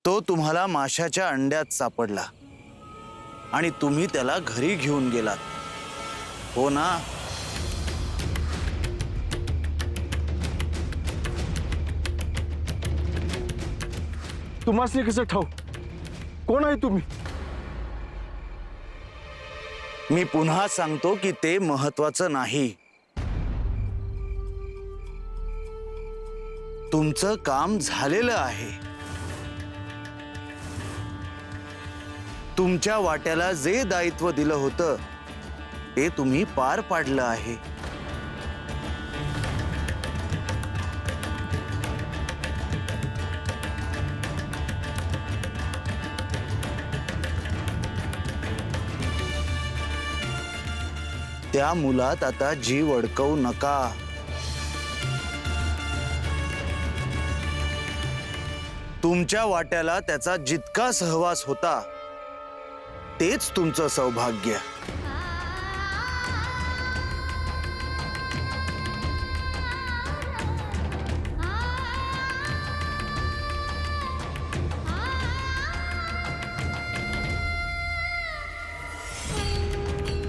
तो तुम्हाला माशाच्या अंड्यात सापडला आणि तुम्ही त्याला घरी घेऊन गेलात, हो ना? तुम्हाला कसं ठाऊ? कोण आहे तुम्ही? मी पुन्हा सांगतो की ते महत्वाचं नाही. तुमचं काम झालेलं आहे. तुमच्या वाट्याला जे दायित्व दिलं होतं ते तुम्ही पार पाडलं आहे. त्या मुलात आता जीव अडकवू नका. तुमच्या वाट्याला त्याचा जितका सहवास होता तेच तुमचं सौभाग्य.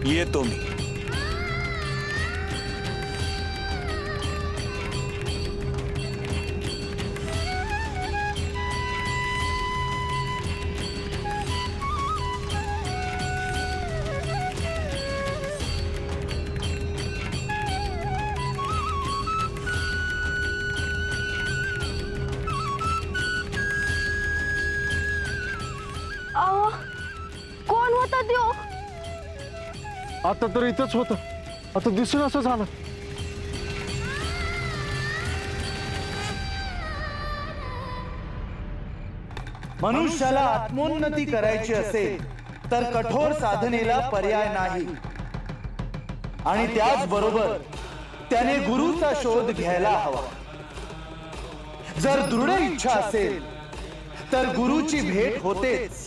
येतो मी. अहो, कोण होता त्यो? आता तर इथंच होतं, आता दिसून असं झालं. मनुष्याला आत्मोन्नती करायची असेल तर कठोर साधनेला पर्याय नाही आणि त्याचबरोबर त्याने गुरुचा शोध घ्यायला हवा. जर दृढ इच्छा असेल तर गुरुची भेट होतेच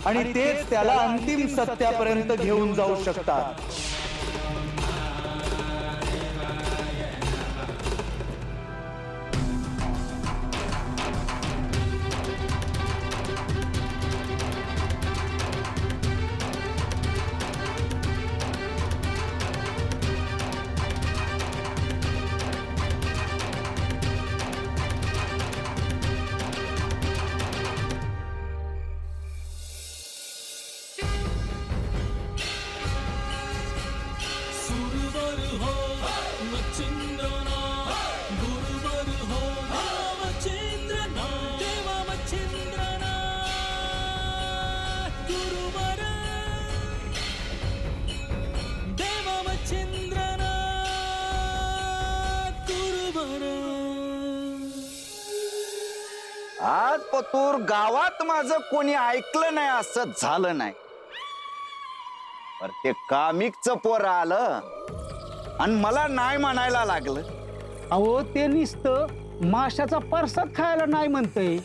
आणि तेच त्याला अंतिम सत्यापर्यंत घेऊन जाऊ शकतात. आज पतूर गावात माझं कोणी ऐकलं नाही असं झालं नाही. पर ते कामिकचं पोर आलं आणि मला नाही म्हणायला लागलं. अहो ते नुसतं माशाचा प्रसाद खायला नाही म्हणतंय.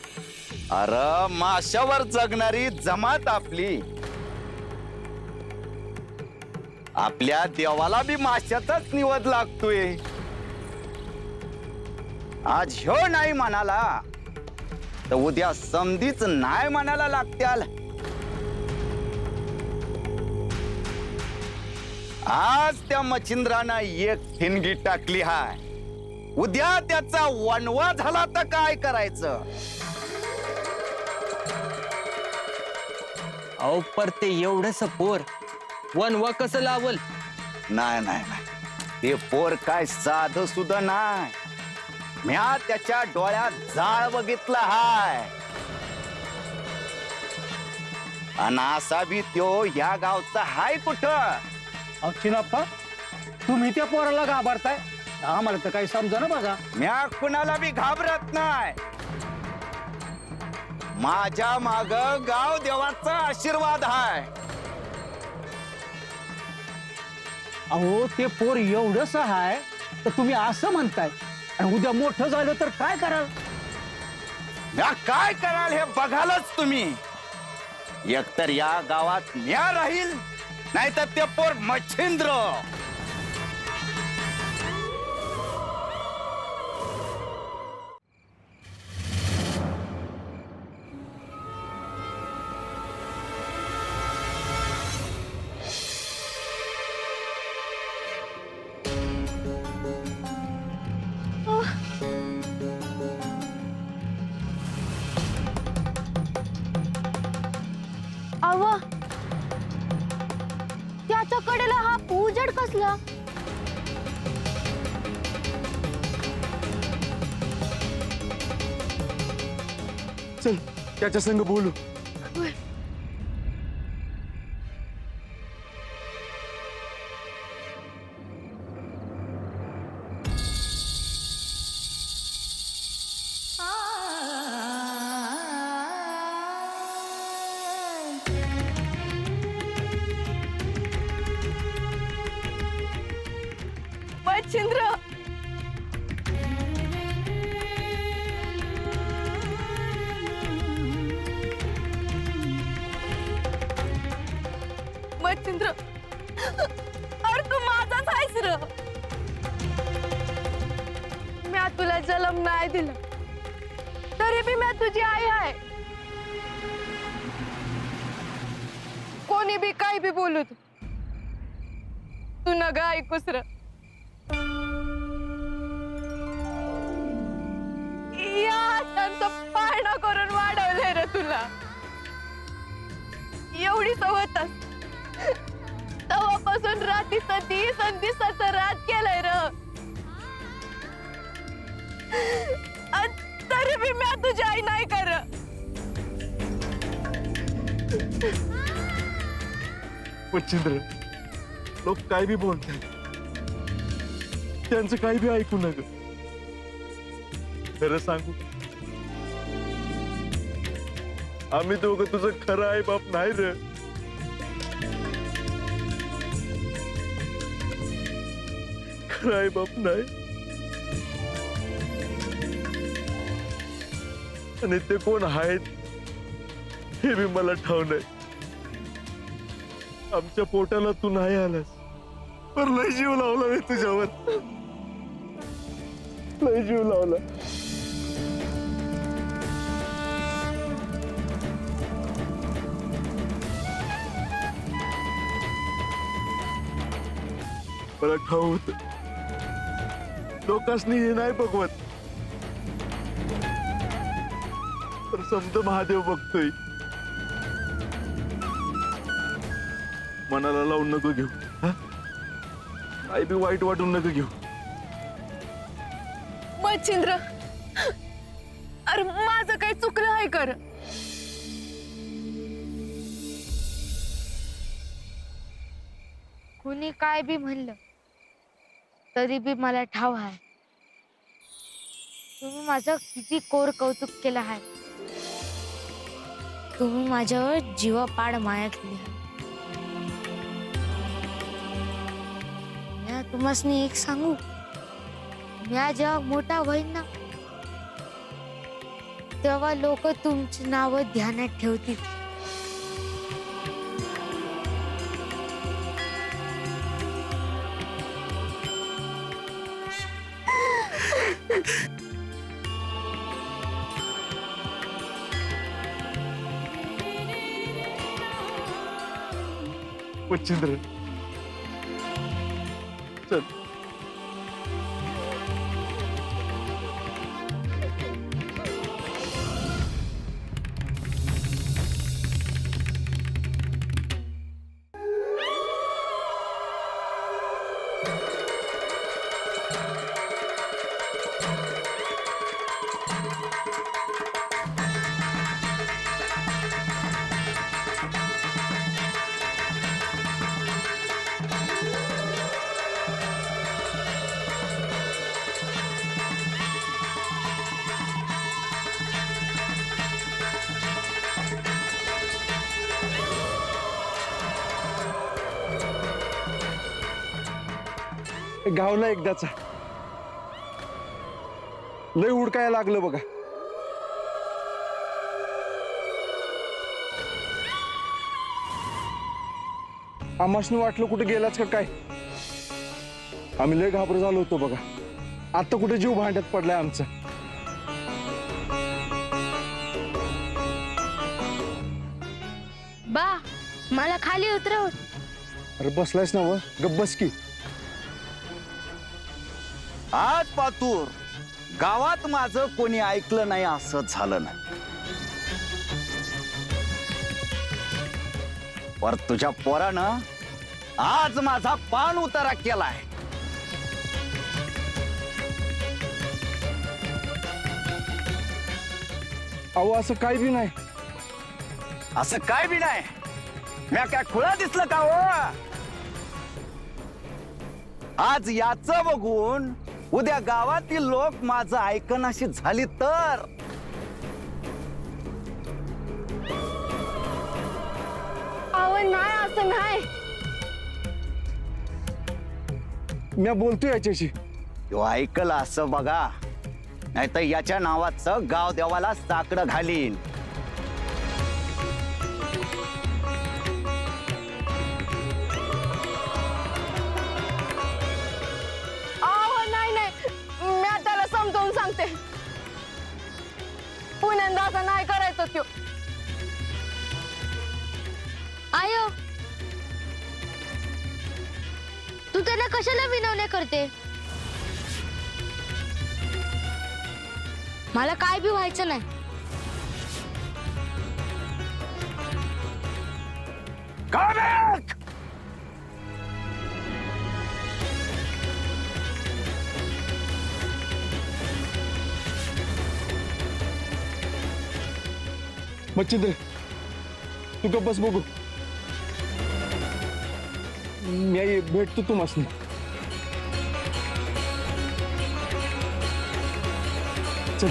अरे माशावर जगणारी जमात आपली. आपल्या देवाला बी माशाचाच निवद लागतोय. आज ह्यो नाही म्हणाला तर उद्या समधीच नाही म्हणायला लागत्याल. आज त्या मच्छिंद्रानं एक ठिणगी टाकली हाय, उद्या त्याचा वणवा झाला तर काय करायचं? अहो पर ते एवढंच पोर वनवा कसं लावल? नाही नाही नाही, ते पोर काय साध सुद्धा नाही. म्या त्याच्या डोळ्यात जाळ बघितला हाय आणि असा बी त्यो या गावचा हाय कुठं? अक्षिनाप्पा तुम्ही त्या पोराला घाबरताय? आम्हाला तर काही समजा ना बघा. म्या कुणाला बी घाबरत नाही. माझ्या माग गाव देवाचा आशीर्वाद हाय. अहो ते पोर एवढंच आहे तर तुम्ही असं म्हणताय आणि उद्या मोठं झालं तर काय कराल? म्या काय कराल हे बघालच तुम्ही. एकतर या गावात म्या राहील नाहीतर ते पोर मच्छिंद्र. अव त्याच्या कडेला हा उजेड कसला? चल त्याच्या संग बोलू. मच्छिंद्र, मच्छिंद्र, अरे तू माझाच आहेस र. म्या तुला जन्म नाही दिला तरी बी म्या तुझी आई आहे. कोणी बी काही बी बोलू तू नग ऐकूस र. त्यांचं पाळणं करून वाढवलंय रे तुला. एवढी सवत तेव्हापासून राती सती संधीसाचं रात केलंय र. तरी बी म्या तुझी आई नाही कर. मच्छिंद्र, लोक काय बी बोलतात, त्यांचं काही बी ऐकू नका. खरं सांगू, आम्ही दोघं तुझं खरं आई बाप नाही रे. खरं आई बाप नाही. आणि ते कोण आहेत हे बी मला ठाव नाही. आमच्या पोटाला तू नाही आलास, पर लय जीव लावला रे तुझ्यावर. लय जीव लावला. मला ठाव होत लोकांनी हे नाही बघवत, तर समज महादेव बघतोय. मनाला लावून नको घेऊ. काही बी वाईट वाटून नको घेऊ. मच्छिंद्र, अरे माझं काही चुकलं आहे कर. कुणी काय बी म्हणलं तरी बी मला ठाव आहे तुम्ही माझं किती कोर कौतुक केलं आहे. तुम्ही माझ्यावर जीवापाड माया केली. तुम्हाला एक सांगू, म्या जेव्हा मोठा होईन ना तेव्हा लोक तुमची नाव ध्यानात ठेवतील. मच्छिंद्र, चल. गावला एकदाचा लय हुडकायला लागलं बघा. आम्हासनी वाटलं कुठे गेलाच का काय. आम्ही लय घाबर झालो होतो बघा. आता कुठे जीव भांड्यात पडलाय आमचा. बा मला खाली उतरव. अरे बसलायस ना व, गप्प बस की. आज पातूर गावात माझं कोणी ऐकलं नाही असं झालं नाही. पर तुझ्या पोरानं आज माझा पान उतारा केलाय. अहो असं काही बी नाही. असं काय बी नाही. म्या काय खुळा दिसलं का हो? आज याच बघून उद्या गावातील लोक माझं ऐकनाशी झाली तर अहो नाही असं नाही. मी बोलतोय याच्याशी. तो ऐकलं असं बघा, नाहीतर याच्या नावाचं गाव देवाला साकडं घालीन. अहो नाही नाही, मी त्याला समजावून सांगते. पुण्यांदा असं नाही करायचं त्यो. आयो, तू त्यांना कशाला विनवण्या करते? मला काय बी व्हायचं नाही. कामिक! मच्छिंद्र तू गप्प बस बघू. मी भेटतो तुम्हाला. चल.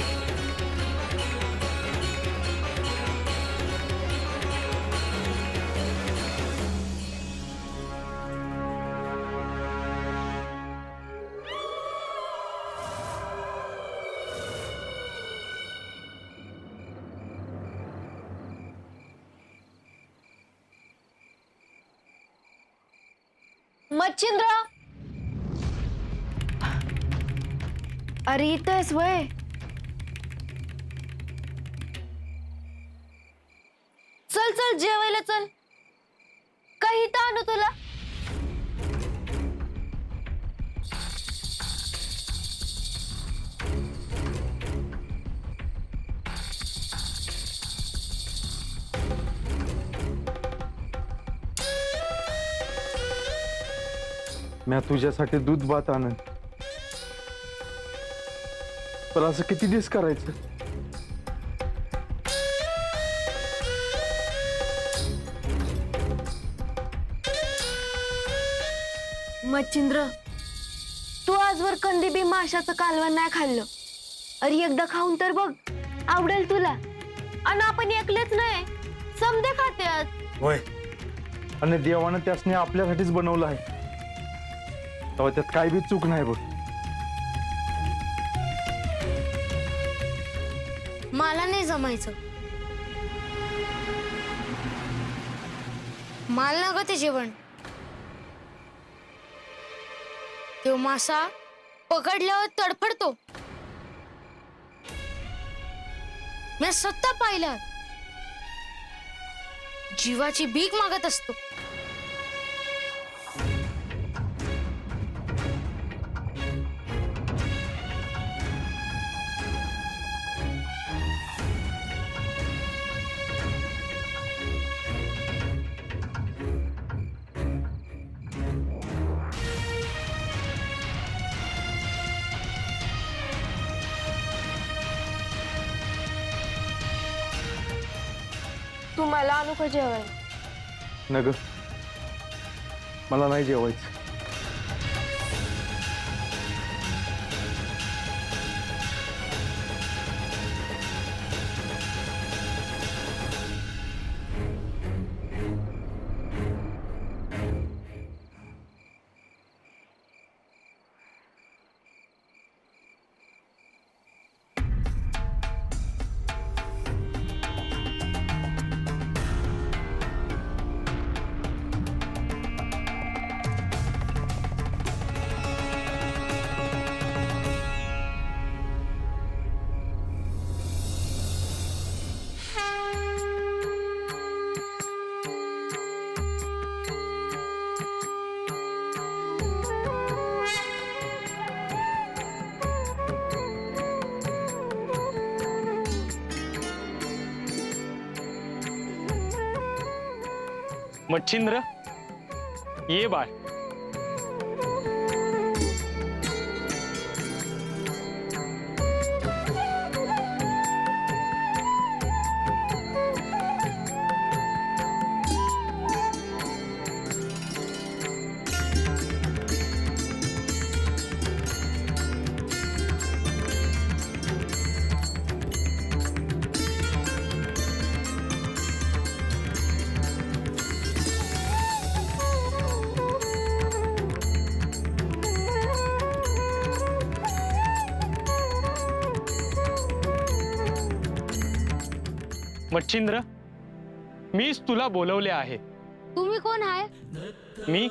मच्छिंद्र, अरे इथंच वय. चल चल जेवायला चल. काही तर आणू तुला. मी तुझ्यासाठी दूध भात आणन. पण असं किती दिवस करायचं? मच्छिंद्र, तू आजवर कंदी बी माशाचं कालवण नाही खाल्लं. अरे एकदा खाऊन तर बघ, आवडेल तुला. आणि आपण एकलेच नाही, समदे खात्यात. होय, आणि देवानं त्यासने आपल्यासाठीच बनवलं आहे. तेव्हा त्यात काय बी चूक नाही बघ. मला नाही जमायचं. मला नको ते जेवण. तो मासा पकडल्यावर तडफडतो. मी स्वतः पाहिलं. जीवाची भीक मागत असतो. तुम्हाला आणू का जेवायला? नग, मला नाही जेवायचं. मच्छिंद्र, ये बाळ. मच्छिंद्र, मीच तुला बोलवले आहे. तुम्ही कोण आहे? मी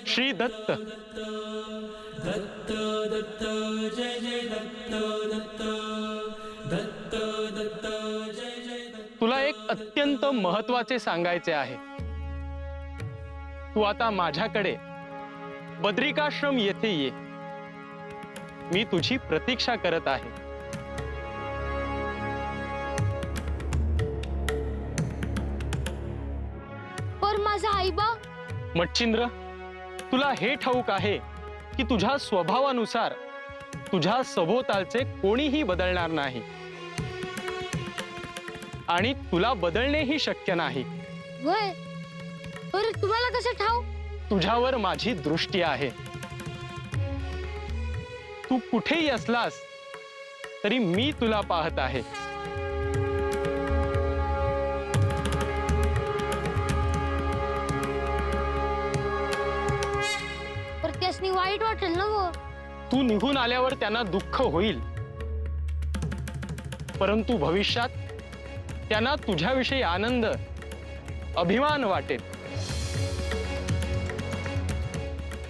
श्री दत्त. तुला एक अत्यंत महत्वाचे सांगायचे आहे. तू आता माझ्याकडे बद्रिकाश्रम येथे ये. मी तुझी प्रतीक्षा करत आहे. पर माझा आईबा? मच्छिंद्र, तुला हे ठाऊक आहे की तुझ्या स्वभावानुसार तुझ्या सभोवतालचे कोणीही बदलणार नाही आणि तुला बदलणेही शक्य नाही. वय, पर तुम्हाला कसं ठाऊ? तुझ्यावर माझी दृष्टी आहे. तू कुठेही असलास तरी मी तुला पाहत आहे. पर त्यासनी वाईट वाटेल ना वो. तू निघून आल्यावर त्यांना दुःख होईल, परंतु भविष्यात त्यांना तुझ्याविषयी आनंद, अभिमान वाटेल.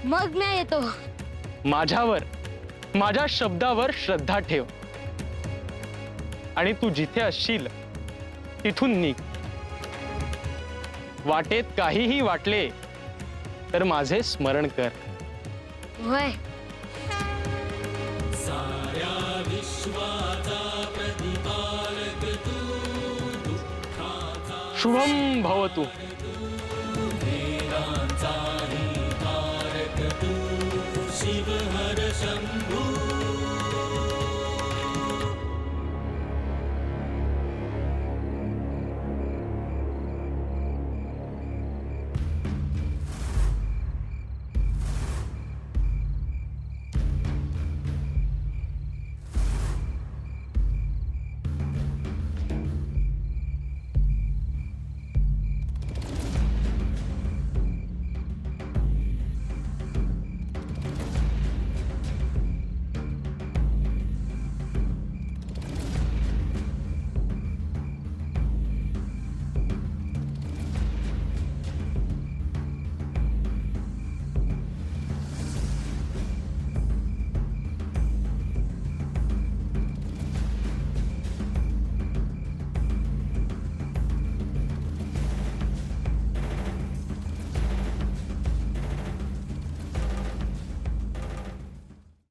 मग मी येतो. माझ्यावर, माझ्या शब्दावर श्रद्धा ठेव आणि तू जिथे असशील तिथून निघ. वाटेत काहीही वाटले तर माझे स्मरण कर. वय. शुभम भवतु.